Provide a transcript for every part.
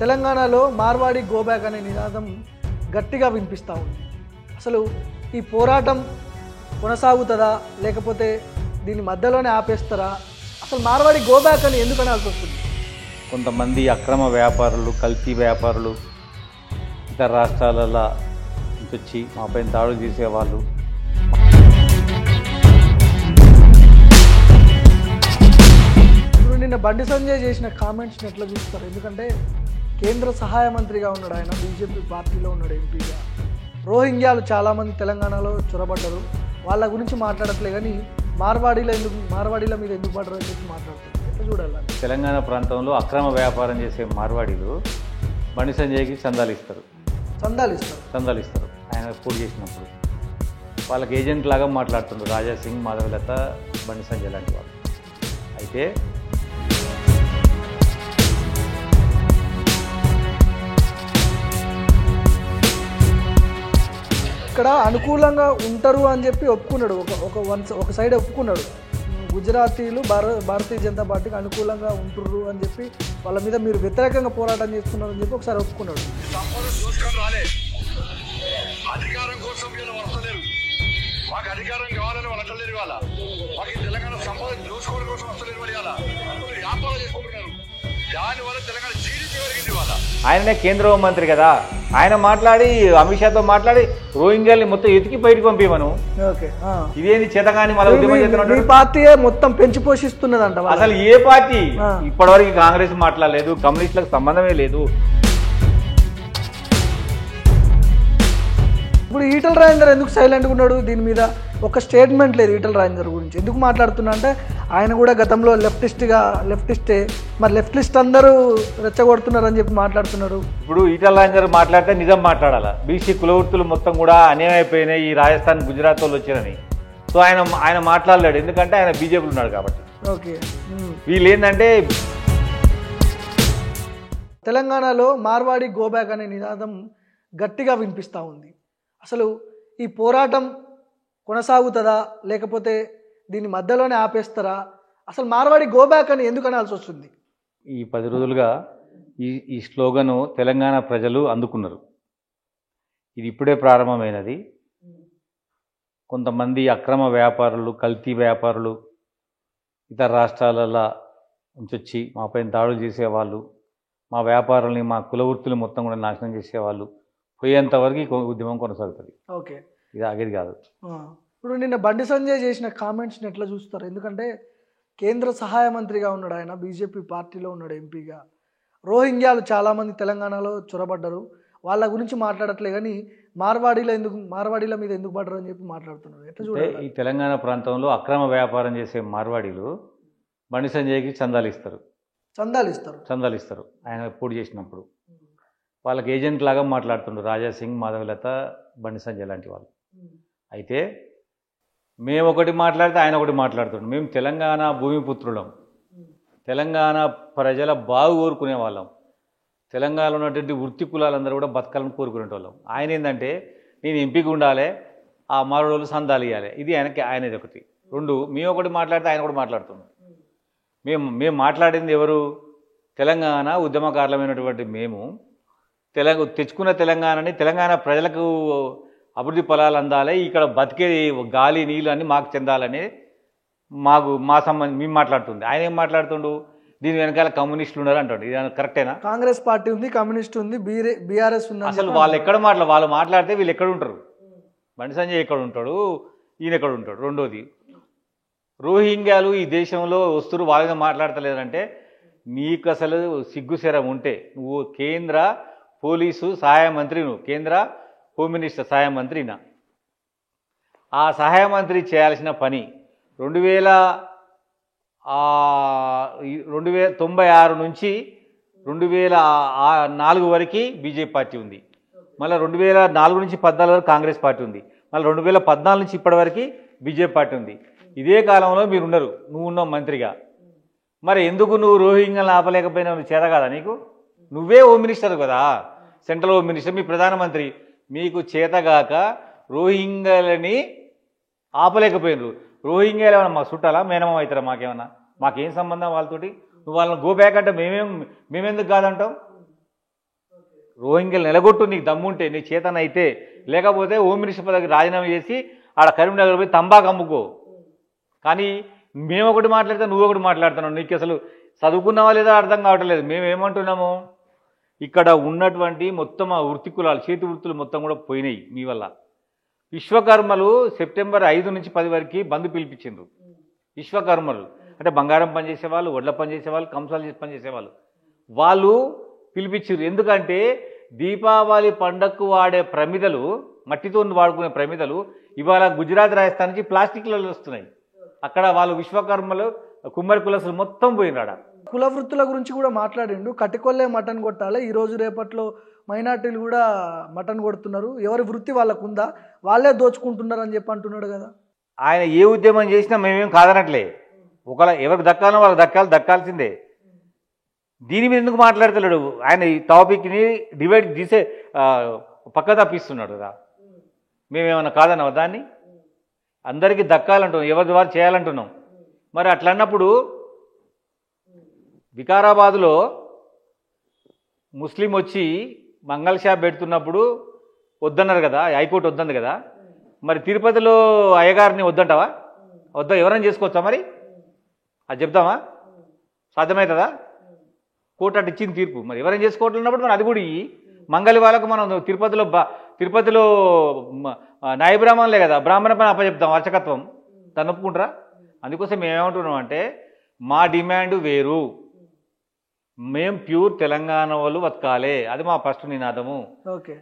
తెలంగాణలో మార్వాడి గోబ్యాక్ అనే నినాదం గట్టిగా వినిపిస్తూ ఉంది. అసలు ఈ పోరాటం కొనసాగుతుందా లేకపోతే దీని మధ్యలోనే ఆపేస్తారా? అసలు మార్వాడి గోబ్యాక్ అని ఎందుకు అనాల్సి వస్తుంది? కొంతమంది అక్రమ వ్యాపారులు, కల్తీ వ్యాపారులు ఇతర రాష్ట్రాలలో వచ్చి మాపై దాడులు చేసేవాళ్ళు. ఇప్పుడు నిన్న బండి సంజయ్ చేసిన కామెంట్స్ని ఎట్లా చూస్తారు? ఎందుకంటే కేంద్ర సహాయ మంత్రిగా ఉన్నాడు ఆయన, బీజేపీ పార్టీలో ఉన్నాడు ఎంపీగా. రోహింగ్యాలు చాలామంది తెలంగాణలో చొరబడ్డారు, వాళ్ళ గురించి మాట్లాడట్లే కానీ మార్వాడీల మీద ఎందుకు పడ్డారు అని చెప్పి మాట్లాడుతున్నారు. ఎట్లా చూడాలి? తెలంగాణ ప్రాంతంలో అక్రమ వ్యాపారం చేసే మార్వాడీలు బండి సంజయ్కి చందాలు ఇస్తారు. ఆయన పోటీ చేసినప్పుడు వాళ్ళకి ఏజెంట్ లాగా మాట్లాడుతుండ్రు. రాజా సింగ్, మాధవలత, బండి సంజయ్ లాంటి వాళ్ళు. అయితే ఇక్కడ అనుకూలంగా ఉంటారు అని చెప్పి ఒప్పుకున్నాడు, ఒక సైడ్ ఒప్పుకున్నాడు. గుజరాతీలు భారతీయ జనతా పార్టీకి అనుకూలంగా ఉంటుర్రు అని చెప్పి వాళ్ళ మీద మీరు వ్యతిరేకంగా పోరాటం చేస్తున్నారు అని చెప్పి ఒకసారి ఒప్పుకున్నాడు. అధికారం కోసం వస్తలేరు, మాకు అధికారం కావాలని వాళ్ళు అంటలేరు. వాళ్ళ మాకు తెలంగాణ సంపద దోచుకోవడం కోసం వస్తలేరు. వాళ్ళ వ్యాపారం చేసుకుంటున్నారు. దానివల్ల తెలంగాణ జీడిపి పెరిగింది. వాళ్ళ ఆయననే కేంద్ర హోంమంత్రి కదా, ఆయన మాట్లాడి అమిత్ షాతో మాట్లాడి రోహింగ్యాల్ని మొత్తం ఎతికి బయటకు పంపిమను. ఇదేంది చేతగాని మన ఉద్యమం చేస్తున్నాడు. పార్టీయే మొత్తం పెంచి పోషిస్తున్నదంట. అసలు ఏ పార్టీ ఇప్పటివరకు కాంగ్రెస్ మాట్లాడలేదు, కమ్యూనిస్టులకు సంబంధమే లేదు. ఇప్పుడు ఈటల రాజేందర్ ఎందుకు సైలెంట్గా ఉన్నాడు? దీని మీద ఒక స్టేట్మెంట్ లేదు ఈటల రాజేందర్ గురించి. ఎందుకు మాట్లాడుతున్నా అంటే ఆయన కూడా గతంలో లెఫ్టిస్టే, మరి లెఫ్టిస్ట్ అందరూ రెచ్చగొడుతున్నారు అని చెప్పి మాట్లాడుతున్నారు. ఇప్పుడు ఈటల రాజేందర్ మాట్లాడితే నిజం మాట్లాడాలా? బీసీ కులవృత్తులు మొత్తం కూడా అన్యాయమైపోయినాయి ఈ రాజస్థాన్, గుజరాత్ వాళ్ళు వచ్చినని. సో ఆయన మాట్లాడలేడు, ఎందుకంటే ఆయన బీజేపీలో ఉన్నాడు కాబట్టి. ఓకే, వీళ్ళు ఏంటంటే తెలంగాణలో మార్వాడి గోబ్యాక్ అనే నినాదం గట్టిగా వినిపిస్తూ ఉంది. అసలు ఈ పోరాటం కొనసాగుతుందా లేకపోతే దీని మధ్యలోనే ఆపేస్తారా? అసలు మార్వాడి గోబ్యాక్ అని ఎందుకు అనాల్సి వస్తుంది? ఈ 10 రోజులుగా ఈ స్లోగను తెలంగాణ ప్రజలు అందుకున్నారు. ఇది ఇప్పుడే ప్రారంభమైనది. కొంతమంది అక్రమ వ్యాపారులు, కల్తీ వ్యాపారులు ఇతర రాష్ట్రాలలో వచ్చి మాపై దాడులు చేసేవాళ్ళు, మా వ్యాపారాలని, మా కులవృత్తులు మొత్తం కూడా నాశనం చేసేవాళ్ళు పోయేంత వరకు ఈ ఉద్యమం కొనసాగుతుంది. ఓకే, ఇది ఆగేది కాదు. ఇప్పుడు నిన్న బండి సంజయ్ చేసిన కామెంట్స్ని ఎట్లా చూస్తారు? ఎందుకంటే కేంద్ర సహాయ మంత్రిగా ఉన్నాడు ఆయన, బీజేపీ పార్టీలో ఉన్నాడు ఎంపీగా. రోహింగ్యాలు చాలామంది తెలంగాణలో చొరబడ్డారు, వాళ్ళ గురించి మాట్లాడట్లే కానీ మార్వాడీల మీద ఎందుకు పడ్డారు అని చెప్పి మాట్లాడుతున్నారు. ఎట్లా చూడాలి? ఈ తెలంగాణ ప్రాంతంలో అక్రమ వ్యాపారం చేసే మార్వాడీలు బండి సంజయ్కి చందాలు ఇస్తారు. ఆయన పోటీ చేసినప్పుడు వాళ్ళకి ఏజెంట్ లాగా మాట్లాడుతుండ్రు. రాజా సింగ్, మాధవలత, బండి సంజయ్ లాంటి వాళ్ళు. అయితే మేము ఒకటి మాట్లాడితే ఆయన ఒకటి మాట్లాడుతుండ్రు. మేము తెలంగాణ భూమిపుత్రులం, తెలంగాణ ప్రజల బాగు కోరుకునే వాళ్ళం, తెలంగాణలో ఉన్నటువంటి వృత్తి కులాలందరూ కూడా బతకాలని కోరుకునే వాళ్ళం. ఆయన ఏంటంటే నేను ఎంపీగా ఉండాలి, ఆ మరోళ్ళు సందాలు ఇవ్వాలి, ఇది ఆయనది ఒకటి. 2, మేము ఒకటి మాట్లాడితే ఆయన కూడా మాట్లాడుతున్నాం. మేము మాట్లాడింది ఎవరు? తెలంగాణ ఉద్యమకారులమైనటువంటి మేము తెచ్చుకున్న తెలంగాణని, తెలంగాణ ప్రజలకు అభివృద్ధి ఫలాలు అందాలి, ఇక్కడ బతికే గాలి నీళ్ళు అన్నీ మాకు చెందాలని మేము మాట్లాడుతుంది. ఆయన ఏం మాట్లాడుతుండు? దీని వెనకాల కమ్యూనిస్టులు ఉన్నారు అంటాడు. ఇది కరెక్టేనా? కాంగ్రెస్ పార్టీ ఉంది, కమ్యూనిస్ట్ ఉంది, బీఆర్ఎస్ ఉంది. అసలు వాళ్ళు మాట్లాడితే వీళ్ళు ఎక్కడ ఉంటారు? బండి సంజయ్ ఎక్కడ ఉంటాడు, ఈయన ఎక్కడ ఉంటాడు? రెండోది, రోహింగ్యాలు ఈ దేశంలో వస్తురు, వాళ్ళ మీద మాట్లాడతలేదంటే నీకు అసలు సిగ్గుశరం ఉంటే నువ్వు కేంద్ర పోలీసు సహాయ మంత్రి, నువ్వు కేంద్ర హోమ్ మినిస్టర్ సహాయ మంత్రినా? ఆ సహాయ మంత్రి చేయాల్సిన పని 1996 నుంచి 2004 వరకు బీజేపీ పార్టీ ఉంది, మళ్ళీ 2004 నుంచి 2014 వరకు కాంగ్రెస్ పార్టీ ఉంది, మళ్ళీ 2014 నుంచి ఇప్పటి వరకు బీజేపీ పార్టీ ఉంది. ఇదే కాలంలో మీరు ఉన్నారు, నువ్వు ఉన్నావు మంత్రిగా. మరి ఎందుకు నువ్వు రోహింగ్యాలను ఆపలేకపోయినా? నువ్వు చేత కదా నీకు? నువ్వే హోమ్ మినిస్టర్ కదా, సెంట్రల్ హోమ్ మినిస్టర్, మీ ప్రధానమంత్రి. మీకు చేతగాక రోహింగ్యాలని ఆపలేకపోయినారు. రోహింగ్యాలు ఏమన్నా మా చుట్టాలా, మేనమామ అవుతారా? మాకేమన్నా, మాకేం సంబంధం వాళ్ళతోటి? నువ్వు వాళ్ళని గో బ్యాక్ అంటే మేమెందుకు కాదంటాం? రోహింగ్యాలు నెలగొట్టు, నీకు దమ్ముంటే, నీ చేతనైతే. లేకపోతే హోమ్ మినిస్టర్ పదవికి రాజీనామా చేసి ఆడ కరీంనగర్ పోయి తంబాకు అమ్ముకో. కానీ మేము ఒకటి మాట్లాడితే నువ్వు ఒకటి మాట్లాడుతున్నావు. నీకు అసలు చదువుకున్నావా లేదా అర్థం కావట్లేదు. మేము ఏమంటున్నాము, ఇక్కడ ఉన్నటువంటి మొత్తం ఆ వృత్తి కులాలు, చేతి వృత్తులు మొత్తం కూడా పోయినాయి మీ వల్ల. విశ్వకర్మలు సెప్టెంబర్ 5 నుంచి 10 వరకు బంద్ పిలిపించిండ్రు. విశ్వకర్మలు అంటే బంగారం పనిచేసేవాళ్ళు, వడ్ల పనిచేసేవాళ్ళు, కంసాలు చేసి పనిచేసేవాళ్ళు, వాళ్ళు పిలిపించారు. ఎందుకంటే దీపావళి పండగకు వాడే ప్రమిదలు, మట్టితో వాడుకునే ప్రమిదలు ఇవాళ గుజరాత్, రాజస్థాన్ నుంచి ప్లాస్టిక్లలో వస్తున్నాయి. అక్కడ వాళ్ళు విశ్వకర్మలు, కుమ్మరి కులసులు మొత్తం పోయినాడ. కుల వృత్తుల గురించి కూడా మాట్లాడిండు. కటికొల్లే మటన్ కొట్టాలి, ఈరోజు రేపట్లో మైనార్టీలు కూడా మటన్ కొడుతున్నారు, ఎవరి వృత్తి వాళ్ళకు ఉందా, వాళ్ళే దోచుకుంటున్నారు అని చెప్పి అంటున్నాడు కదా. ఆయన ఏ ఉద్యమం చేసినా మేమేం కాదనట్లే. ఒకవేళ ఎవరికి దక్కాలో వాళ్ళకి దక్కాల్సిందే. దీని మీద ఎందుకు మాట్లాడతలేడు? ఆయన ఈ టాపిక్ని డివైడ్ చేసే పక్క తప్పిస్తున్నాడు కదా. మేమేమన్నా కాదన్నావా దాన్ని? అందరికీ దక్కాలంటున్నాం, ఎవరి వారు చేయాలంటున్నాం. మరి అట్లా అన్నప్పుడు వికారాబాదులో ముస్లిం వచ్చి మంగళ షాప్ పెడుతున్నప్పుడు వద్దన్నారు కదా, హైకోర్టు వద్దంది కదా. మరి తిరుపతిలో అయ్యగారిని వద్దంటావా? వద్దా? ఎవరైనా చేసుకోవచ్చా? మరి అది చెప్తామా? సాధ్యమవుతుందా? కోర్టు అటు ఇచ్చింది తీర్పు. మరి ఎవరైనా చేసుకోవట్లున్నప్పుడు మరి అది కూడా మంగళి వాళ్ళకు మనం తిరుపతిలో నాయ బ్రాహ్మణులే కదా, బ్రాహ్మణ పని అప్పచెప్తాం, అర్చకత్వం. దాన్ని ఒప్పుకుంటారా? అందుకోసం మేమేమంటున్నాం అంటే మా డిమాండ్ వేరు. మేం ప్యూర్ తెలంగాణ వాళ్ళు బతకాలి, అది మా ఫస్ట్ నినాదము. ఓకే,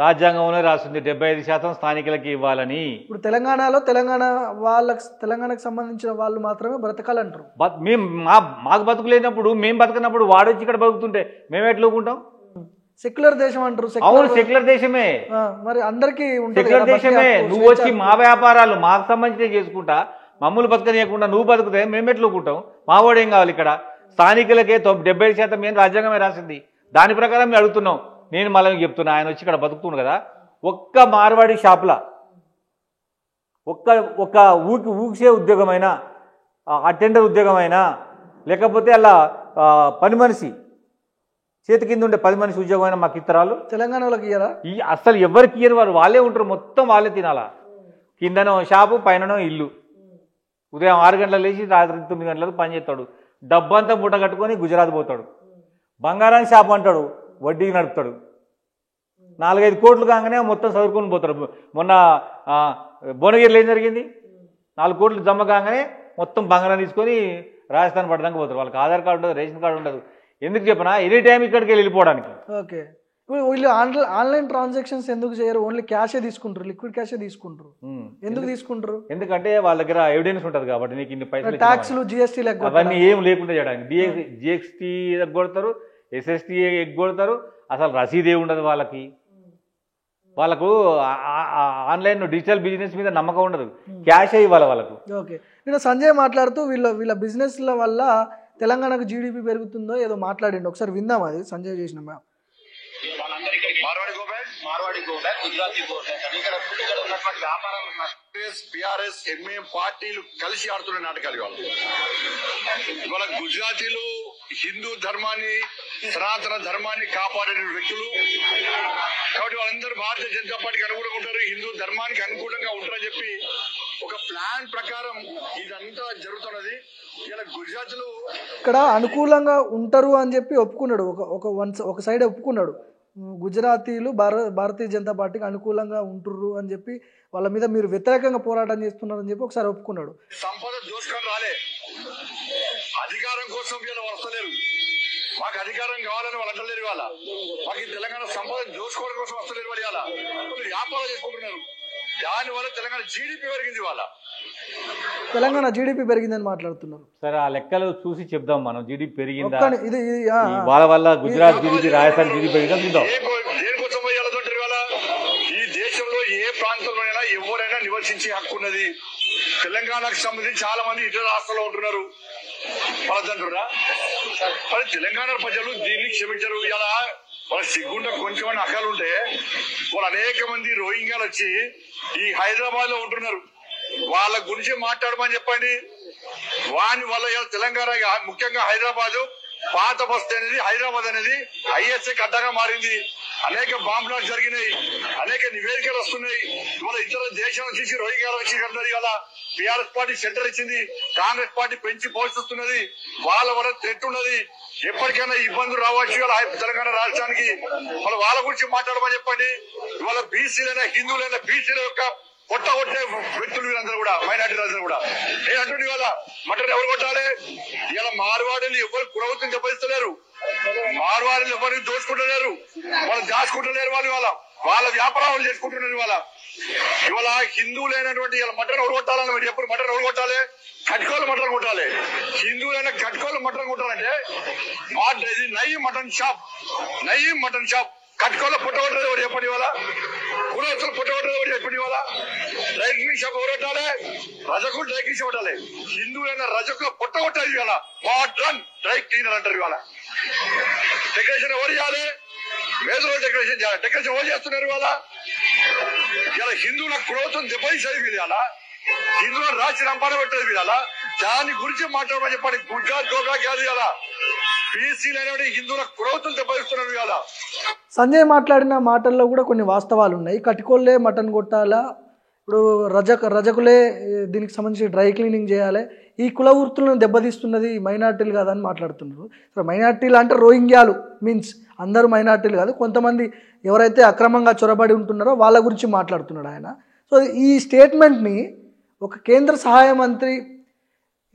రాజ్యాంగంలో రాసింది 75% స్థానికులకి ఇవ్వాలని. ఇప్పుడు తెలంగాణకు సంబంధించిన వాళ్ళు మాత్రమే బ్రతకాలంటారు. మేము మాకు బతుకులేనప్పుడు, మేము బతకనప్పుడు వాడు వచ్చి ఇక్కడ బతుకుతుంటే మేము ఎట్లా ఊకుంటాం? సెక్యులర్ దేశం అంటారు. అవును, సెక్యులర్ దేశమే. మరి అందరికీ సెక్యులర్ దేశమే. నువ్వు వచ్చి మా వ్యాపారాలు మాకు సంబంధించి చేసుకుంటా, మమ్మల్ని బతకనీయకుండా నువ్వు బతుకుతే మేము ఎట్లా ఊకుంటాం? మావాడు ఏం కావాలి? ఇక్కడ స్థానికులకే 75% మేము రాజ్యాంగమే రాసింది, దాని ప్రకారం మేము అడుగుతున్నాం. నేను మళ్ళీ చెప్తున్నా, ఆయన వచ్చి ఇక్కడ బతుకుతున్నాడు కదా, ఒక్క మార్వాడి షాప్లా ఒక్క ఊసే ఉద్యోగమైనా, అటెండర్ ఉద్యోగమైనా, లేకపోతే అలా పని మనిషి చేతి కింద ఉండే 10 మనిషి ఉద్యోగమైనా మాకు ఇతరాలు తెలంగాణ వాళ్ళకి ఇయ్యరా? అసలు ఎవరికి ఇయ్యరు. వాళ్ళే ఉంటారు, మొత్తం వాళ్ళే తినాలా. కిందనో షాపు, పైననో ఇల్లు. ఉదయం 6 గంటలకు లేచి రాత్రి 9 గంటలకు పని చేస్తాడు. డబ్బంతా మూట కట్టుకొని గుజరాత్ పోతాడు. బంగారం షాపు అంటాడు, వడ్డీకి నడుపుతాడు. 4-5 కోట్లు కాగానే మొత్తం చదువుకొని పోతాడు. మొన్న భువనగిరిలో ఏం జరిగింది? 4 కోట్లు జమ కాగానే మొత్తం బంగారం తీసుకొని రాజస్థాన్ పడడానికి పోతారు. వాళ్ళకి ఆధార్ కార్డు ఉండదు, రేషన్ కార్డు ఉండదు. ఎందుకు చెప్పనా? ఎనీ టైం ఇక్కడికి వెళ్ళిపోవడానికి. ఓకే, వీళ్ళు ఆన్లైన్ ట్రాన్సాక్షన్స్ ఎందుకు చేయరు? ఓన్లీ క్యాషే తీసుకుంటారు, లిక్విడ్ క్యాషే తీసుకుంటారు. ఎందుకు తీసుకుంటారు? ఎందుకంటే వాళ్ళ దగ్గర ఎవిడెన్స్ ఉంటుంది కాబట్టి. నీకు ఇన్ని పైసలు, ట్యాక్స్లు, జిఎస్టీ అవన్నీ ఏం లేకుండా చేయడానికి జిఎస్టీ ఎగ్గొడతారు, ఎస్ఎస్టీ ఎగ్గొడతారు. అసలు రసీదే ఉండదు వాళ్ళకి. వాళ్ళకు ఆన్లైన్ డిజిటల్ బిజినెస్ మీద నమ్మకం ఉండదు, క్యాషే ఇవ్వాలి వాళ్ళకు. ఓకే, నేను సంజయ్ మాట్లాడుతూ వీళ్ళ బిజినెస్ల వల్ల తెలంగాణకు జీడిపి పెరుగుతుందో ఏదో మాట్లాడిండు. ఒకసారి విందాం అది సంజయ్ చేసిన. బీఆర్ఎస్ ఎంఏఎం పార్టీలు కలిసి ఆడుతున్న నాటకాలు ఇవాళ గుజరాతీలు హిందూ ధర్మాన్ని, సనాతన ధర్మాన్ని కాపాడే వ్యక్తులు కాబట్టి వాళ్ళందరూ భారతీయ జనతా పార్టీకి అనుకూలంగా ఉంటారు, హిందూ ధర్మానికి అనుకూలంగా ఉంటారని చెప్పి ఒక ప్లాన్ ప్రకారం ఇదంతా జరుగుతున్నది. ఇలా గుజరాత్లో ఇక్కడ అనుకూలంగా ఉంటారు అని చెప్పి ఒప్పుకున్నాడు. ఒక సైడ్ ఒప్పుకున్నాడు, గుజరాతీలు భారతీయ జనతా పార్టీకి అనుకూలంగా ఉంటుర్రు అని చెప్పి, వాళ్ళ మీద మీరు వ్యతిరేకంగా పోరాటం చేస్తున్నారని చెప్పి ఒకసారి ఒప్పుకున్నాడు. సంపద దోసుకొని రాలే, అధికారం కోసం వీళ్ళు వస్తలేరు. మాకు అధికారం కావాలని వాళ్ళు అంటలేరు. వాళ్ళ మాకు తెలంగాణ సంపద దోసుకోవడం కోసం వస్తలేరు. వాళ్ళు ఇవాళ వ్యాపారం చేసుకుంటున్నారు. దానివల్ల తెలంగాణ జీడిపి పెరిగింది. వాళ్ళ తెలంగాణ జీడిపి పెరిగిందని మాట్లాడుతున్నారు. సరే, ఆ లెక్కలు చూసి చెప్దాం మనం. జీడిపి పెరిగిందా? వాళ్ళ వల్ల గుజరాత్ జీడిపి, రాజస్థాన్ జీడిపి పెరిగిందా చూద్దాం. దేనికోసం వెళ్ళదంటారు ఇవాళ? ఈ దేశంలో ఏ ప్రాంతంలోనైనా ఎవరైనా నివసించే హక్కు ఉన్నది. తెలంగాణకు సంబంధించి చాలా మంది ఇతర రాష్ట్రాల్లో ఉంటున్నారు. వాళ్ళంటురా మరి తెలంగాణ ప్రజలు దీన్ని క్షమించరు. ఇలా వాళ్ళ సిగ్గుండ కొంచెం అక్కలుంటే వాళ్ళు అనేక మంది రోహింగ్యాలు వచ్చి ఈ హైదరాబాద్ లో ఉంటున్నారు. వాళ్ళ గురించి మాట్లాడమని చెప్పండి. వాని వల్ల తెలంగాణ, ముఖ్యంగా హైదరాబాద్ పాత బస్తీ అనేది హైదరాబాద్ అనేది ఐఎస్ఐ అడ్డగా మారింది. అనేక బాంబులు జరిగినాయి, అనేక నివేదికలు వస్తున్నాయి. ఇవాళ ఇతర దేశాల నుంచి రోహింగ్యాలు వచ్చి కన్నారు. ఇవాళ టీఆర్ఎస్ పార్టీ సెంటర్ ఇచ్చింది, కాంగ్రెస్ పార్టీ పెంచి పోషిస్తున్నది. వాళ్ళ వల్ల థ్రెట్ ఉన్నది. ఎప్పటికైనా ఇబ్బందులు రావచ్చు ఇవాళ తెలంగాణ రాష్ట్రానికి. వాళ్ళ గురించి మాట్లాడమని చెప్పండి. ఇవాళ బీసీలైనా హిందువులైనా బీసీల యొక్క కొట్ట కొట్టే వ్యక్తులు వీళ్ళందరూ కూడా, మైనార్టీ రాజులు కూడా. నేనంటుంది ఇవాళ మటన్ ఎవరు కొట్టాలి? ఇవాళ మార్వాడీలు ఎవరు ప్రభుత్వం దెబ్బతిస్తలేరు, మార్వాడీలు ఎవరిని దోచుకుంటలేరు, వాళ్ళు దాచుకుంటలేరు. వాళ్ళు వాళ్ళ వ్యాపారాలు చేసుకుంటున్నారు. ఇవాళ హిందువులైనటువంటి ఇలా మటన్ ఎవరు కొట్టాలని మీరు ఎప్పుడు మటన్ ఎవరు కొట్టాలి? కట్కోలు మటన్ కొట్టాలి. హిందువులైన కట్కోలు మటన్ కొట్టాలంటే ఇది Naeem mutton shop, Naeem mutton shop. కట్కోలో పుట్టగొట్టలేదు ఎవరు చెప్పండి? ఇవాళ కులవతులు పుట్టగొట్టలేదు ఎవరు చెప్పండి? ఇవాళ డ్రై క్లీన్ షాప్ ఎవరు పెట్టాలి? రజకులు డ్రై క్లీన్ షాప్ పెట్టాలి. హిందువులైన రజకులు పుట్టగొట్టాలి. ఇవాళ మోడ్రన్ డ్రై క్లీనర్ అంటారు. ఇవాళ డెకరేషన్ ఎవరు చేయాలి? వేదలో డెకరేషన్ చేయాలి. డెకరేషన్ ఎవరు చేస్తున్నారు? ఇలా హిందువుల కులవతులు దెబ్బతీసేది వీళ్ళ, హిందువులను రాసి రంపాన పెట్టేది వీళ్ళ. దాని గురించి మాట్లాడమని చెప్పండి. గుజరాత్ గోగా కాదు. ఇలా బీసీలైన హిందువుల కులవతులు దెబ్బతీస్తున్నారు. ఇలా సంజయ్ మాట్లాడిన మాటల్లో కూడా కొన్ని వాస్తవాలు ఉన్నాయి. కటికోళ్ళే మటన్ కొట్టాలా, ఇప్పుడు రజకులే దీనికి సంబంధించి డ్రై క్లీనింగ్ చేయాలి, ఈ కుల వృత్తులను దెబ్బతీస్తున్నది మైనార్టీలు కాదని మాట్లాడుతున్నారు. సో మైనార్టీలు అంటే రోహింగ్యాలు మీన్స్ అందరూ మైనార్టీలు కాదు, కొంతమంది ఎవరైతే అక్రమంగా చొరబడి ఉంటున్నారో వాళ్ళ గురించి మాట్లాడుతున్నాడు ఆయన. సో ఈ స్టేట్మెంట్ని ఒక కేంద్ర సహాయ మంత్రి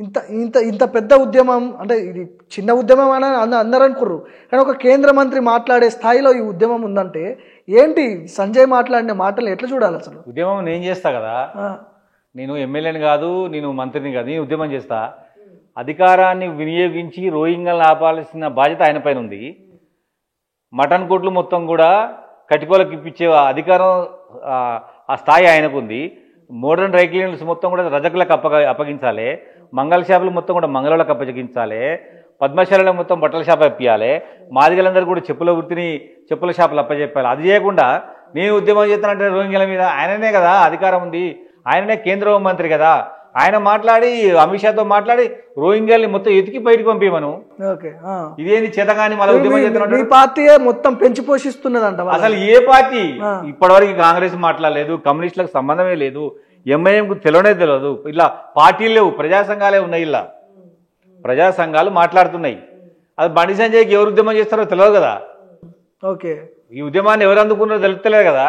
ఇంత ఇంత ఇంత పెద్ద ఉద్యమం, అంటే ఇది చిన్న ఉద్యమం అని అందరూ అనుకుర్రు, కానీ ఒక కేంద్ర మంత్రి మాట్లాడే స్థాయిలో ఈ ఉద్యమం ఉందంటే ఏంటి? సంజయ్ మాట్లాడిన మాటలు ఎట్లా చూడాలి అసలు? ఉద్యమం నేను చేస్తా కదా, నేను ఎమ్మెల్యేని కాదు, నేను మంత్రిని కాదు, నేను ఉద్యమం చేస్తా. అధికారాన్ని వినియోగించి రోహింగ్యాలను ఆపాల్సిన బాధ్యత ఆయన పైన ఉంది. మటన్ కోట్లు మొత్తం కూడా కటికోలకు ఇప్పించే అధికారం ఆ స్థాయి ఆయనకు ఉంది. మోడర్న్ డ్రై క్లీనర్స్ మొత్తం కూడా రజకులకు అప్పగించాలి, మంగళ షాపులు మొత్తం కూడా మంగళలకు అప్పగించాలి, పద్మశాలలో మొత్తం బట్టల షాప్ ఇప్పించాలి, మాదిగలందరూ కూడా చెప్పుల షాపులు అప్పచెప్పాలి. అది చేయకుండా నేను ఉద్యమం చేస్తానంటే రోహింగ్యాల మీద ఆయననే కదా అధికారం ఉంది, ఆయననే కేంద్ర హోంమంత్రి కదా, ఆయన మాట్లాడి అమిత్ షాతో మాట్లాడి రోహింగ్యాల్ని మొత్తం ఎతికి బయటకు పంపించమను. ఇదేంది చేతగాని మళ్ళీ ఉద్యమం చేస్తున్నట్టు? ఈ పార్టీయే మొత్తం పెంచి పోషిస్తున్నదంట. అసలు ఏ పార్టీ ఇప్పటివరకు కాంగ్రెస్ మాట్లాడలేదు, కమ్యూనిస్టులకు సంబంధమే లేదు, ఎంఐఎంకు తెలియనే తెలియదు, ఇలా పార్టీలు లేవు, ప్రజా సంఘాలే ఉన్నాయి. ఇలా ప్రజా సంఘాలు మాట్లాడుతున్నాయి. అది బండి సంజయ్కి ఎవరు ఉద్యమం చేస్తారో తెలియదు కదా. ఓకే, ఈ ఉద్యమాన్ని ఎవరు అందుకున్నారో తెలుస్తలేదు కదా.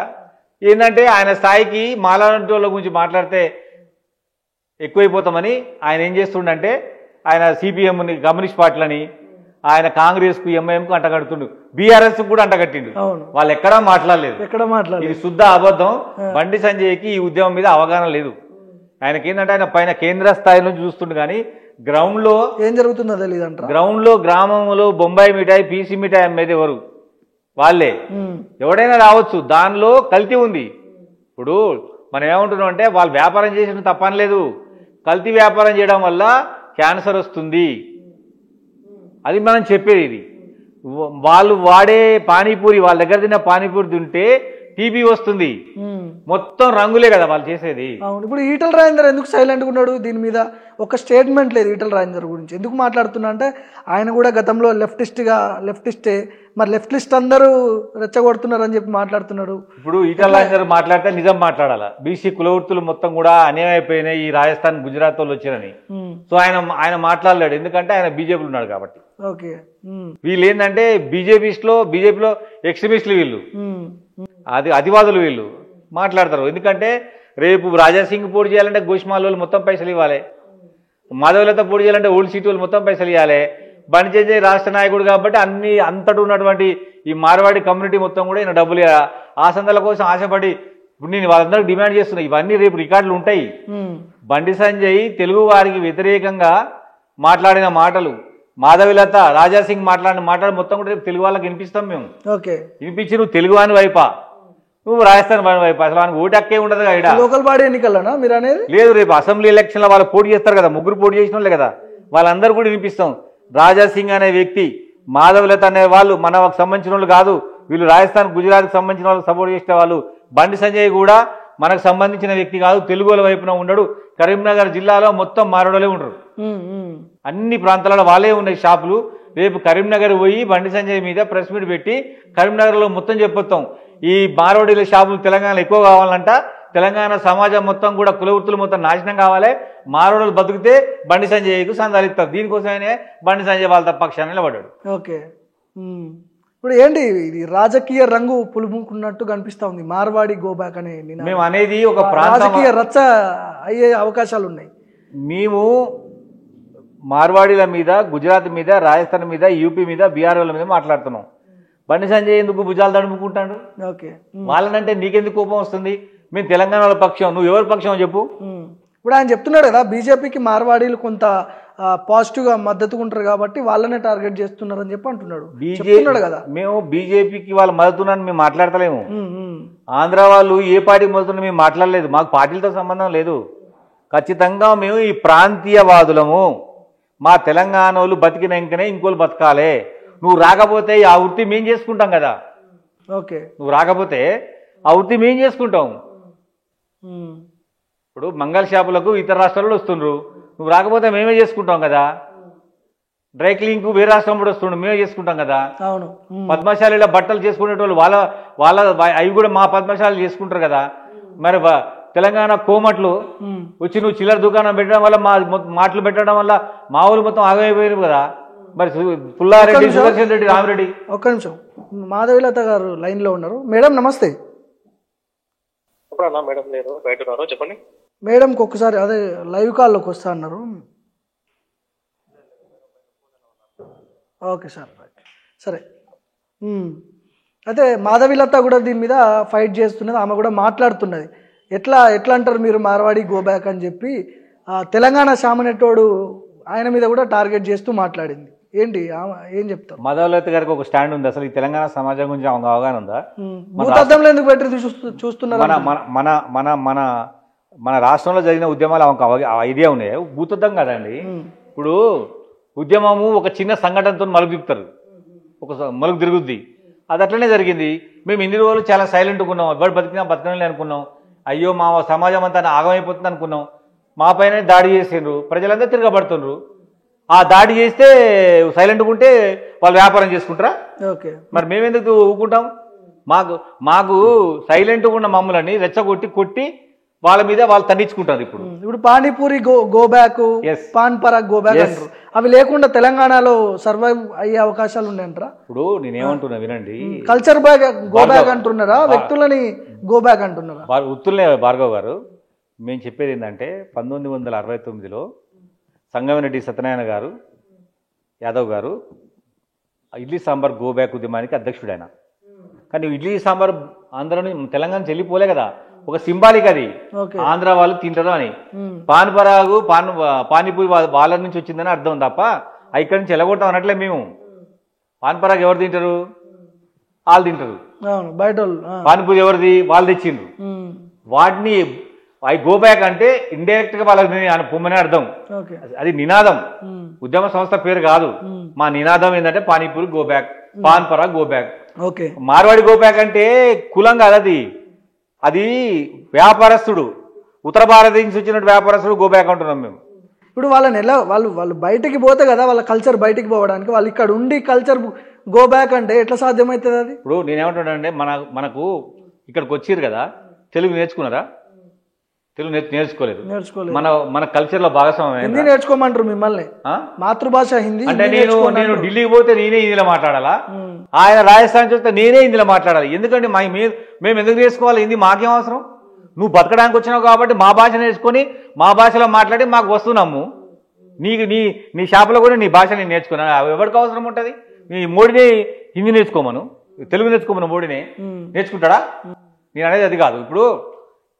ఏంటంటే ఆయన స్థాయికి మాలాంటి వాళ్ళ గురించి మాట్లాడితే ఎక్కువైపోతామని ఆయన ఏం చేస్తుండంటే ఆయన సిపిఎంని, కమ్యూనిస్ట్ పార్టీలని, ఆయన కాంగ్రెస్కు ఎంఐఎంకు అంటగడుతుండు, బీఆర్ఎస్ కూడా అంటగట్టిండు. వాళ్ళు ఎక్కడా మాట్లాడలేదు. ఇది శుద్ధ అబద్ధం. బండి సంజయ్కి ఈ ఉద్యమం మీద అవగాహన లేదు. ఆయనకి ఏంటంటే ఆయన పైన కేంద్ర స్థాయి నుంచి చూస్తుండు, కానీ గ్రౌండ్ లో ఏం జరుగుతుందో తెలియదు. గ్రౌండ్ లో గ్రామంలో బొంబాయి మిఠాయి, పీసీ మిఠాయి అమ్మేది ఎవరు? వాళ్ళే. ఎవడైనా రావచ్చు, దానిలో కల్తీ ఉంది. ఇప్పుడు మనం ఏమంటున్నాం అంటే వాళ్ళు వ్యాపారం చేసిన తప్పనలేదు, కల్తీ వ్యాపారం చేయడం వల్ల క్యాన్సర్ వస్తుంది, అది మనం చెప్పేది. ఇది వాళ్ళు వాడే పానీపూరి, వాళ్ళ దగ్గర తిన్న పానీపూరి తింటే టీబీ వస్తుంది. మొత్తం రంగులే కదా వాళ్ళు చేసేది. అవును. ఇప్పుడు ఈటల రాజేందర్ ఎందుకు సైలెంట్గా ఉన్నాడు? దీని మీద ఒక స్టేట్మెంట్ లేదు ఈటల రాజేందర్ గురించి. ఎందుకు మాట్లాడుతున్నా అంటే ఆయన కూడా గతంలో లెఫ్టిస్టే, మరి లెఫ్టిస్ట్ అందరూ రెచ్చగొడుతున్నారు అని చెప్పి మాట్లాడుతున్నాడు. ఇప్పుడు ఈటల రాజేందర్ మాట్లాడితే నిజం మాట్లాడాలా. బీసీ కులవృత్తులు మొత్తం కూడా అన్యాయం అయిపోయినాయి ఈ రాజస్థాన్, గుజరాత్ వాళ్ళు వచ్చారని. సో ఆయన మాట్లాడలేడు, ఎందుకంటే ఆయన బీజేపీలో ఉన్నాడు కాబట్టి. ఓకే, వీళ్ళు ఏంటంటే బీజేపీలో ఎక్స్ట్రీమిస్టులు, వీళ్ళు అతివాదులు, వీళ్ళు మాట్లాడతారు. ఎందుకంటే రేపు రాజాసింగ్ పోటీ చేయాలంటే గోష్మాల్ వాళ్ళు మొత్తం పైసలు ఇవ్వాలి, మాధవలత పోటీ చేయాలంటే ఓల్డ్ సిటీ వాళ్ళు మొత్తం పైసలు ఇవ్వాలి. బండి సంజయ్ రాష్ట్ర నాయకుడు కాబట్టి అంతటా ఉన్నటువంటి ఈ మార్వాడి కమ్యూనిటీ మొత్తం కూడా ఈయన డబ్బులు ఆ సందల కోసం ఆశపడి ఇప్పుడు నేను వాళ్ళందరికీ డిమాండ్ చేస్తున్నా, ఇవన్నీ రేపు రికార్డులు ఉంటాయి. బండి సంజయ్ తెలుగు వారికి వ్యతిరేకంగా మాట్లాడిన మాటలు, మాధవిలత, రాజాసింగ్ మాట్లాడిన మాటలు మొత్తం కూడా రేపు తెలుగు వాళ్ళకి వినిపిస్తాం మేము. వినిపించి నువ్వు తెలుగు అని వైపా, నువ్వు రాజస్థాన్ వైపు, అసలు మనకు ఓటు హక్కే ఉండదు కదా. లోకల్ బాడీ ఎన్నికలనా మీరు అనేది? లేదు, రేపు అసెంబ్లీ ఎలక్షన్లో వాళ్ళు పోటీ చేస్తారు కదా, ముగ్గురు పోటీ చేసిన వాళ్ళే కదా, వాళ్ళందరూ కూడా వినిపిస్తాం. రాజాసింగ్ అనే వ్యక్తి, మాధవలత అనే వాళ్ళు మనకు సంబంధించిన వాళ్ళు కాదు, వీళ్ళు రాజస్థాన్, గుజరాత్కి సంబంధించిన వాళ్ళకి సపోర్ట్ చేసే వాళ్ళు. బండి సంజయ్ కూడా మనకు సంబంధించిన వ్యక్తి కాదు, తెలుగు వాళ్ళ వైపున ఉండడు. కరీంనగర్ జిల్లాలో మొత్తం మారడలే ఉండరు, అన్ని ప్రాంతాలలో వాళ్ళే ఉన్నాయి షాపులు. రేపు కరీంనగర్ పోయి బండి సంజయ్ మీద ప్రెస్ మీట్ పెట్టి కరీంనగర్లో మొత్తం చెప్పొస్తాం ఈ మార్వాడీల షాపులు తెలంగాణలో ఎక్కువ కావాలంట, తెలంగాణ సమాజం మొత్తం కూడా కుల వృత్తులు మొత్తం నాశనం కావాలి, మార్వాడీలు బతికితే బండి సంజయ్కు సందాలు ఇస్తారు. దీనికోసమే బండి సంజయ్ వాళ్ళ పక్షాన్ని నిలబడ్డాడు. ఓకే, ఇప్పుడు ఏంటి ఇది రాజకీయ రంగు పులుముకున్నట్టు కనిపిస్తా ఉంది మార్వాడి గోబ్యాక్ అనే మేము అనేది ఒక రాజకీయ రచ్చ అయ్యే అవకాశాలు ఉన్నాయి. మేము మార్వాడీల మీద, గుజరాత్ మీద, రాజస్థాన్ మీద, యూపీ మీద, బీహార్ వాళ్ళ మీద మాట్లాడుతున్నాం. బండి సంజయ్ ఎందుకు భుజాలు తడుముకుంటాడు? ఓకే, వాళ్ళనంటే నీకెందుకు కోపం వస్తుంది? మేము తెలంగాణ వాళ్ళ పక్షం, నువ్వు ఎవరి పక్షం చెప్పు. ఇప్పుడు ఆయన చెప్తున్నాడు కదా బీజేపీకి మార్వాడీలు కొంత పాజిటివ్ గా మద్దతుగా ఉంటారు కాబట్టి వాళ్ళనే టార్గెట్ చేస్తున్నారు అని చెప్పి అంటున్నాడు. చెప్తున్నాడు కదా మేము బీజేపీకి వాళ్ళ మద్దతున్నాను మేము మాట్లాడతలేము. ఆంధ్ర వాళ్ళు ఏ పార్టీకి మద్దతున్నా మేము మాట్లాడలేదు. మాకు పార్టీలతో సంబంధం లేదు. ఖచ్చితంగా మేము ఈ ప్రాంతీయవాదులము. మా తెలంగాణ వాళ్ళు బతికినాకనే ఇంకోళ్ళు బతకాలే. నువ్వు రాకపోతే ఆ వృత్తి మేము చేసుకుంటాం కదా. ఓకే, నువ్వు రాకపోతే ఆ వృత్తి మేము చేసుకుంటాం. ఇప్పుడు మంగళ షాపులకు ఇతర రాష్ట్రాల్లో వస్తుండ్రు, నువ్వు రాకపోతే మేమే చేసుకుంటాం కదా. డ్రై క్లీనింగ్ వేరే రాష్ట్రం కూడా వస్తుండ్రు, మేమే చేసుకుంటాం కదా. అవును, పద్మశాలిలో బట్టలు చేసుకునేటోళ్ళు వాళ్ళ అవి కూడా మా పద్మశాలలు చేసుకుంటారు కదా. మరి తెలంగాణ కోమట్లు వచ్చి నువ్వు చిల్లర దుకాణం పెట్టడం వల్ల మా మాటలు పెట్టడం వల్ల మా ఊరు మొత్తం ఆగమైపోయారు కదా. మరి పుల్లారెడ్డి, సుదర్శన్ రెడ్డి, రామిరెడ్డి. ఒక్క నిమిషం, మాధవిలత గారు లైన్ లో ఉన్నారు. మేడం నమస్తే. మేడం లేదు, బయట ఉన్నారు, చెప్పండి. మేడంకి ఒక్కసారి అదే లైవ్ కాల్లోకి వస్తా అన్నారు. ఓకే సార్, సరే. అయితే మాధవిలత కూడా దీని మీద ఫైట్ చేస్తున్నది, ఆమె కూడా మాట్లాడుతున్నది. ఎట్లా అంటారు మీరు మార్వాడి గోబ్యాక్ అని చెప్పి తెలంగాణ శామనెట్టోడు ఆయన మీద కూడా టార్గెట్ చేస్తూ మాట్లాడింది. ఏంటి ఏం చెప్తారు? మాధవలత గారికి ఒక స్టాండ్ ఉంది. అసలు ఈ తెలంగాణ సమాజం గురించి అవగాహన ఉందా? భూతద్దంలో ఎందుకు పెట్టి చూస్తున్నారు? మన మన మన మన రాష్ట్రంలో జరిగిన ఉద్యమాలు ఐడియా ఉన్నాయి. భూతద్దం కదండి. ఇప్పుడు ఉద్యమము ఒక చిన్న సంఘటనతో మలుపు తిప్పుతారు, ఒక మలుపు తిరుగుద్ది. అది అట్లనే జరిగింది. మేము ఇన్ని రోజులు చాలా సైలెంట్గా ఉన్నాం, ఎవరు బతకనే అనుకున్నాం. అయ్యో మా సమాజం అంతా ఆగమైపోతుంది అనుకున్నాం. మా పైన దాడి చేసిండ్రు, ప్రజలందరూ తిరగబడుతుండ్రు. ఆ దాడి చేస్తే సైలెంట్గా ఉంటే వాళ్ళు వ్యాపారం చేసుకుంటారా? ఓకే, మరి మేమెందుకు ఊకుంటాం? మాకు సైలెంట్గా ఉన్న మమ్మల్ని రెచ్చగొట్టి వాళ్ళ మీద వాళ్ళు తన్నించుకుంటారు. ఇప్పుడు పానీపూరి గోబ్యాక్, పాన్ పరాగ్ గోబ్యాక్ అంటారు. అవి లేకుండా తెలంగాణలో సర్వైవ్ అయ్యే అవకాశాలు ఉన్నాయంటారా? ఇప్పుడు నేనేమంటున్నా వినండి, కల్చర్ గోబ్యాక్ అంటున్నారా, వ్యక్తులని గోబ్యాక్ అంటున్నారా? ఉత్తులనే భార్గవ్ గారు, మేము చెప్పేది ఏంటంటే 1969లో సంగమిరెడ్డి సత్యనారాయణ గారు, యాదవ్ గారు ఇడ్లీ సాంబార్ గోబ్యాక్ ఉద్యమానికి అధ్యక్షుడు ఆయన. కానీ ఇడ్లీ సాంబార్ ఆంధ్రని తెలంగాణ చెల్లిపోలే కదా, ఒక సింబాలిక్ అది. ఆంధ్ర వాళ్ళు తింటారు అని. పాన్ పరాగు పానీపూరి వాళ్ళ నుంచి వచ్చిందని అర్థం తప్ప ఇక్కడి నుంచి ఎలగొడతాం అనట్లే మేము. పాన్ పరాగు ఎవరు తింటారు? వాళ్ళు తింటారు. బయట పానీపూరి ఎవరిది? వాళ్ళు తెచ్చిండ్రు. వాటిని అవి గోబ్యాక్ అంటే ఇండైరెక్ట్ గా వాళ్ళకి పొమ్మనే అర్థం. అది నినాదం, ఉద్యమ సంస్థ పేరు కాదు. మా నినాదం ఏంటంటే panipuri go back, Pan Parag go back. Marwari go back అంటే కులం కాదు, అది వ్యాపారస్తుడు, ఉత్తర భారతదేశం నుంచి వచ్చిన వ్యాపారస్తుడు గోబ్యాక్ అంటున్నాం మేము. ఇప్పుడు వాళ్ళని ఎలా వాళ్ళు బయటికి పోతే కదా వాళ్ళ కల్చర్ బయటికి పోవడానికి, వాళ్ళు ఇక్కడ ఉండి కల్చర్ గోబ్యాక్ అంటే ఎట్లా సాధ్యమవుతుంది? అది ఇప్పుడు నేనేమంటున్నానంటే మనకు ఇక్కడికి వచ్చిర్రు కదా, తెలుగు నేర్చుకున్నారా? తెలుగు నేర్చుకోలేదు. మన కల్చర్ లో భాగస్వామ్యం. హిందీ నేర్చుకోమంటారు మిమ్మల్ని, మాతృభాష హిందీ. అంటే నేను ఢిల్లీకి పోతే నేనే హిందీలో మాట్లాడాలా? ఆయన రాజస్థాన్ చూస్తే నేనే హిందీలో మాట్లాడాలి. ఎందుకంటే మేము ఎందుకు నేర్చుకోవాలి హిందీ? మాకేం అవసరం? నువ్వు బతకడానికి వచ్చినావు కాబట్టి మా భాష నేర్చుకొని మా భాషలో మాట్లాడి మాకు వస్తున్నాము. నీ షాపులో కూడా నీ భాష నేను నేర్చుకున్నా. ఎవరికి అవసరం ఉంటుంది? నీ మోడీని హిందీ నేర్చుకోమను, తెలుగు నేర్చుకోమను. మోడీని నేర్చుకుంటాడా? నేను అనేది అది కాదు. ఇప్పుడు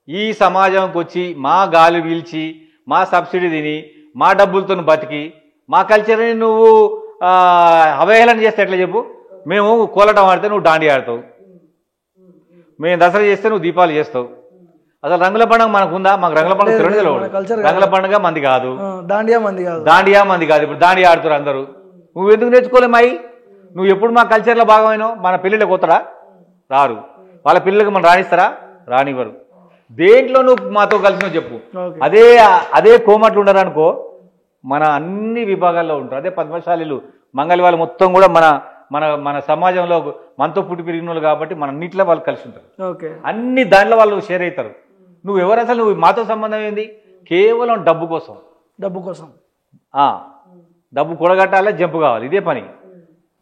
ఈ సమాజంకి వచ్చి మా గాలి పీల్చి మా సబ్సిడీ తిని మా డబ్బులతో బతికి మా కల్చర్ని నువ్వు అవహేళన చేస్తే ఎట్లా చెప్పు? మేము కోలటం ఆడితే నువ్వు దాండి ఆడతావు, మేము దసరా చేస్తే నువ్వు దీపాలు చేస్తావు. అసలు రంగుల పండుగ మనకు ఉందా? మాకు రంగుల పండుగ తెలియదు. రంగుల పండుగ మంది కాదు, దాండియా మంది కాదు. ఇప్పుడు దాండియా ఆడుతారు అందరూ. నువ్వు ఎందుకు నేర్చుకోలేమాయి? నువ్వు ఎప్పుడు మా కల్చర్లో భాగమైనావు? మన పిల్లలకు పోతారా? రారు. వాళ్ళ పిల్లలకు మనం రాణిస్తారా? రానివ్వరు. దేంట్లో నువ్వు మాతో కలిసినావు చెప్పు. అదే కోమట్లు ఉండరనుకో, మన అన్ని విభాగాల్లో ఉంటారు. అదే పద్మశాలీలు మంగళి వాళ్ళు మొత్తం కూడా మన మన మన సమాజంలో మనతో పుట్టి పెరిగిన వాళ్ళు కాబట్టి మన అన్నింటిలో వాళ్ళు కలిసి ఉంటారు. ఓకే, అన్ని దాంట్లో వాళ్ళు షేర్ అవుతారు. నువ్వు ఎవరు అసలు, నువ్వు మాతో సంబంధం ఏంది? కేవలం డబ్బు కోసం, డబ్బు కోసం, డబ్బు కూడగట్టాలి, జంపు కావాలి, ఇదే పని.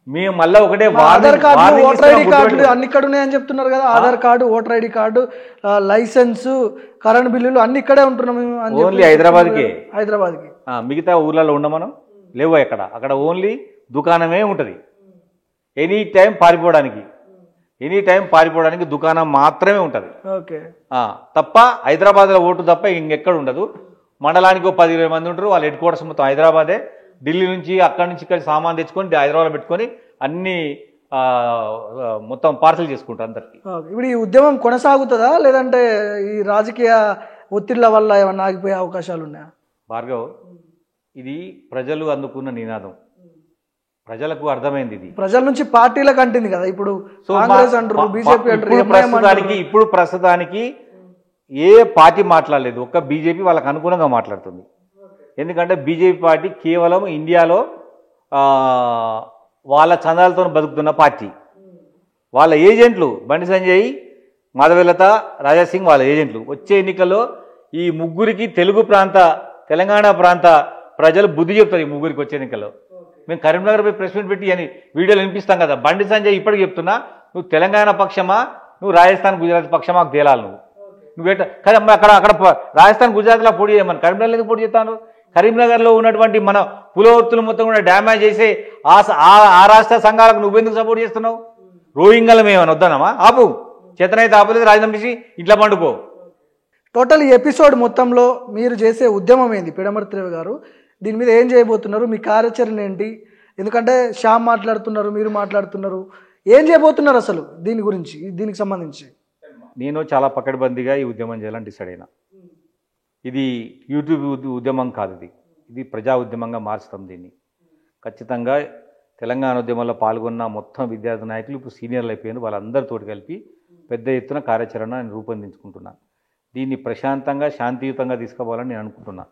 మేము మళ్ళీ ఒకటే ఆధార్ కార్డు ఓటర్ ఐడి కార్డులు అన్ని ఇక్కడ ఉన్నాయని చెప్తున్నారు కదా. Aadhaar card, voter ID card, license, current బిల్లులు అన్ని ఇక్కడే ఉంటున్నాం మేము. ఓన్లీ హైదరాబాద్కి మిగతా ఊర్లలో ఉండమనం లేవు. అక్కడ ఓన్లీ దుకాణమే ఉంటుంది. ఎనీ టైం పారిపోవడానికి దుకాణం మాత్రమే ఉంటుంది. ఓకే, తప్ప హైదరాబాద్లో ఓటు తప్ప ఇంకెక్కడ ఉండదు. మండలానికి 10-20 మంది ఉంటారు. వాళ్ళ హెడ్ క్వార్టర్స్ మొత్తం హైదరాబాదే. ఢిల్లీ నుంచి అక్కడి నుంచి ఇక్కడ సామాన్ తెచ్చుకొని హైదరాబాద్లో పెట్టుకొని అన్ని మొత్తం పార్సల్ చేసుకుంటారు అందరికి. ఇప్పుడు ఈ ఉద్యమం కొనసాగుతుందా లేదంటే ఈ రాజకీయ ఒత్తిళ్ల వల్ల ఏమన్నా ఆగిపోయే అవకాశాలు ఉన్నాయా? భార్గవ్, ఇది ప్రజలు అందుకున్న నినాదం, ప్రజలకు అర్థమైంది. ఇది ప్రజల నుంచి పార్టీలకు అంటుంది కదా. ఇప్పుడు కాంగ్రెస్ అంటారు, బీజేపీ అంటారు. ఇప్పుడు ప్రస్తుతానికి ఏ పార్టీ మాట్లాడలేదు, ఒక్క బీజేపీ వాళ్ళకి అనుకూలంగా మాట్లాడుతుంది. ఎందుకంటే బీజేపీ పార్టీ కేవలం ఇండియాలో వాళ్ళ చందాలతో బతుకుతున్న పార్టీ. వాళ్ళ ఏజెంట్లు బండి సంజయ్, మాధవీలత, రాజాసింగ్ వాళ్ళ ఏజెంట్లు. వచ్చే ఎన్నికల్లో ఈ ముగ్గురికి తెలంగాణ ప్రాంత ప్రజలు బుద్ధి చెప్తారు. ఈ ముగ్గురికి వచ్చే ఎన్నికల్లో మేము కరీంనగర్ పోయి ప్రెస్ మీట్ పెట్టి అని వీడియోలు వినిపిస్తాం కదా. బండి సంజయ్ ఇప్పటికి చెప్తున్నా, నువ్వు తెలంగాణ పక్షమా, నువ్వు రాజస్థాన్ గుజరాత్ పక్షమా మాకు తేలాలి. నువ్వేట కదా అక్కడ రాజస్థాన్ గుజరాత్లో పోటీ చేయమని కరీంనగర్ ఎందుకు పోటీ చేస్తాను? కరీంనగర్లో ఉన్నటువంటి మన పులవర్తులు మొత్తం కూడా డ్యామేజ్ చేసి ఆ రాష్ట్ర సంఘాలకు నువ్వెందుకు సపోర్ట్ చేస్తున్నావు? రోహింగ్యాలు మేమని వద్దనమా? ఆపు, చేతనైతే ఆపలేదు, రాజధాని తీసి ఇంట్లో పండుకో. టోటల్ ఈ ఎపిసోడ్ మొత్తంలో మీరు చేసే ఉద్యమం ఏంది పిడమర్తి రవి గారు? దీని మీద ఏం చేయబోతున్నారు? మీ కార్యాచరణ ఏంటి? ఎందుకంటే శ్యామ్ మాట్లాడుతున్నారు, మీరు మాట్లాడుతున్నారు, ఏం చేయబోతున్నారు అసలు దీని గురించి, దీనికి సంబంధించి? నేను చాలా పకడ్బందీగా ఈ ఉద్యమం చేయాలని డిసైడ్ అయినా. ఇది యూట్యూబ్ ఉద్యమం కాదు, ఇది ప్రజా ఉద్యమంగా మార్చుతాం దీన్ని. ఖచ్చితంగా తెలంగాణ ఉద్యమంలో పాల్గొన్న మొత్తం విద్యార్థి నాయకులు ఇప్పుడు సీనియర్లు అయిపోయారు. వాళ్ళందరితో కలిపి పెద్ద ఎత్తున కార్యాచరణ నేను రూపొందించుకుంటున్నాను. దీన్ని ప్రశాంతంగా శాంతియుతంగా తీసుకోవాలని నేను అనుకుంటున్నా.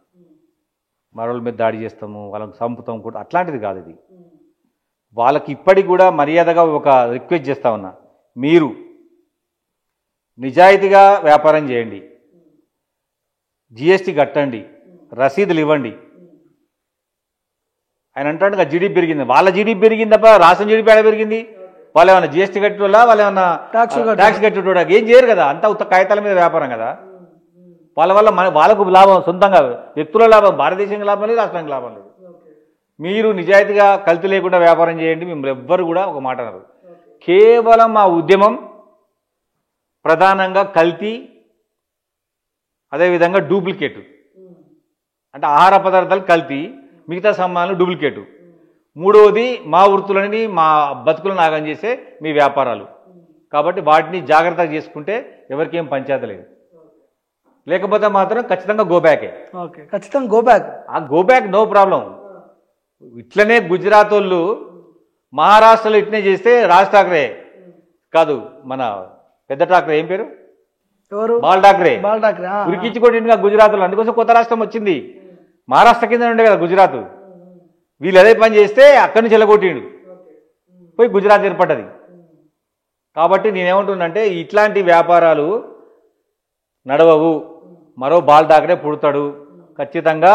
మరోళ్ళ మీద దాడి చేస్తాము, వాళ్ళకి చంపుతాం కూడా, అట్లాంటిది కాదు ఇది. వాళ్ళకి ఇప్పటికి కూడా మర్యాదగా ఒక రిక్వెస్ట్ చేస్తా ఉన్నా, మీరు నిజాయితీగా వ్యాపారం చేయండి, జిఎస్టీ కట్టండి, రసీదులు ఇవ్వండి. ఆయన అంటాడు జీడీపీ పెరిగింది. వాళ్ళ జీడీపీ పెరిగింది తప్ప రాష్ట్రం జీడీపీ ఎక్కడ పెరిగింది? వాళ్ళు ఏమన్నా జిఎస్టీ కట్టేటోళ్ళ, వాళ్ళు ఏమన్నా ట్యాక్స్ కట్టేటోడా? ఏం చేయరు కదా, అంతా ఉత్త కాగితాల మీద వ్యాపారం కదా. వాళ్ళ వల్ల వాళ్ళకు లాభం, సొంతంగా వ్యక్తుల లాభం, భారతదేశానికి లాభం లేదు, రాష్ట్రానికి లాభం లేదు. మీరు నిజాయితీగా కల్తీ లేకుండా వ్యాపారం చేయండి. మిమ్మల్ని ఎవ్వరు కూడా ఒక మాట అన్నారు. కేవలం మా ఉద్యమం ప్రధానంగా కల్తీ, అదేవిధంగా డూప్లికేటు, అంటే ఆహార పదార్థాలు కల్తీ, మిగతా సామాన్లు డూప్లికేటు. మూడవది మా వృత్తులని, మా బతుకులను ఆగం చేసే మీ వ్యాపారాలు. కాబట్టి వాటిని జాగ్రత్తగా చేసుకుంటే ఎవరికేం పంచాయతీ లేదు. లేకపోతే మాత్రం ఖచ్చితంగా గోబ్యాకే. ఓకే, ఖచ్చితంగా గోబ్యాక్. ఆ గోబ్యాక్ నో ప్రాబ్లం. ఇట్లనే గుజరాత్ వాళ్ళు మహారాష్ట్రలో ఇట్లనే చేస్తే రాజ్ ఠాక్రే కాదు, మన పెద్ద ఠాక్రే, ఏం పేరు, ఎవరు, బాల్ ఠాక్రే, ఉరికించుకోండి గుజరాత్లో. అందుకోసం కొత్త రాష్ట్రం వచ్చింది. మహారాష్ట్ర కింద ఉండే కదా గుజరాత్. వీళ్ళు అదే పని చేస్తే అక్కడి నుంచి ఎలగొట్టిండు, పోయి గుజరాత్ ఏర్పడ్డది. కాబట్టి నేనేమంటున్నానంటే ఇట్లాంటి వ్యాపారాలు నడవవు. మరో బాల్ ఠాక్రే పుడతాడు. ఖచ్చితంగా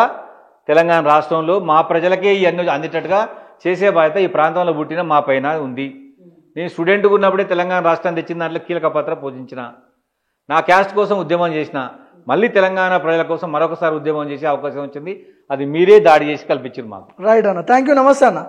తెలంగాణ రాష్ట్రంలో మా ప్రజలకే ఇవన్నీ అందేటట్టుగా చేసే బాధ్యత ఈ ప్రాంతంలో పుట్టిన మా పైన ఉంది. నేను స్టూడెంట్గా ఉన్నప్పుడే తెలంగాణ రాష్ట్రం తెచ్చిన దాంట్లో కీలక పాత్ర పోషించిన. నా క్యాస్ట్ కోసం ఉద్యమం చేసిన, మళ్ళీ తెలంగాణ ప్రజల కోసం మరొకసారి ఉద్యమం చేసే అవకాశం వచ్చింది. అది మీరే దాడి చేసి కల్పించారు మాకు. రైట్ అన్న, థ్యాంక్ యూ, నమస్తే అన్న.